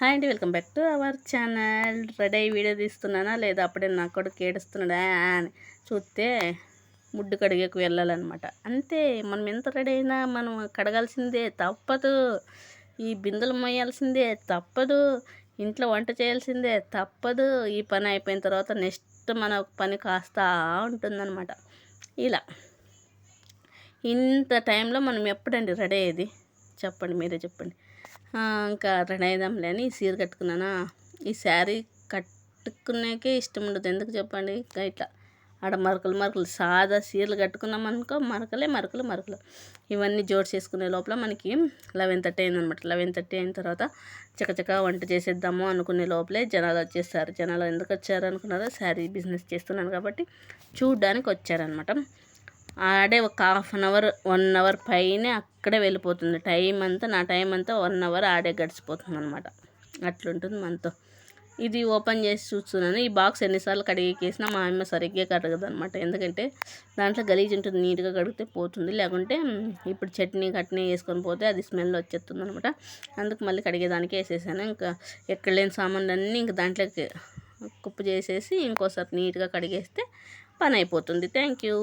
Hi అండి, welcome back to our channel. Ready అయ్యి video తీస్తున్నానా లేదా అప్పుడే నా కొడుకు ఏడుస్తున్నాడా అని చూస్తే ముడ్డు కడిగేకు వెళ్ళాలన్నమాట. అంతే, మనం ఎంత రెడీ అయినా మనం కడగాల్సిందే తప్పదు, ఈ బిందెలు మోయాల్సిందే తప్పదు, ఇంట్లో వంట చేయాల్సిందే తప్పదు. ఈ పని అయిపోయిన తర్వాత నెక్స్ట్ మన పని కాస్తా ఉంటుందన్నమాట. ఇలా ఇంత టైంలో మనం ఎప్పుడండి రెడీ అయ్యేది చెప్పండి, మీరే చెప్పండి. ఇంకా రెడీ అయిదాంలే అని ఈ చీర కట్టుకున్నానా. ఈ శారీ కట్టుకునేకే ఇష్టం ఉండదు, ఎందుకు చెప్పండి. ఇట్లా ఆడ మరకలు సాదా చీరలు కట్టుకున్నాం అనుకో, మరకలు ఇవన్నీ జోడు చేసుకునే లోపల మనకి 11:30 అయిందనమాట. 11:30 అయిన తర్వాత చకచకా వంట చేసేద్దాము అనుకునే లోపలే జనాలు వచ్చేస్తారు. జనాలు ఎందుకు వచ్చారు అనుకున్నారో, శారీ బిజినెస్ చేస్తున్నాను కాబట్టి చూడ్డానికి వచ్చారనమాట. ఆడే ఒక 1/2 అవర్ 1 అవర్ పైనే అక్కడే వెళ్ళిపోతుంది టైం అంతా. నా టైం అంతా 1 అవర్ ఆడే గడిచిపోతుంది అనమాట. అట్లుంటుంది మనతో. ఇది ఓపెన్ చేసి చూస్తున్నాను. ఈ బాక్స్ ఎన్నిసార్లు కడిగేసినా మా అమ్మ సరిగ్గా కడగదు అనమాట. ఎందుకంటే దాంట్లో గలీజ్ ఉంటుంది, నీట్గా కడిగితే పోతుంది. లేకుంటే ఇప్పుడు చట్నీ వేసుకొని పోతే అది స్మెల్ వచ్చేస్తుంది అనమాట. అందుకు మళ్ళీ కడిగేదానికి వేసేసాను. ఇంకా ఎక్కడ లేని సామాన్లన్నీ ఇంక దాంట్లోకి కుప్పు చేసేసి ఇంకోసారి నీట్గా కడిగేస్తే పని అయిపోతుంది. Thank you.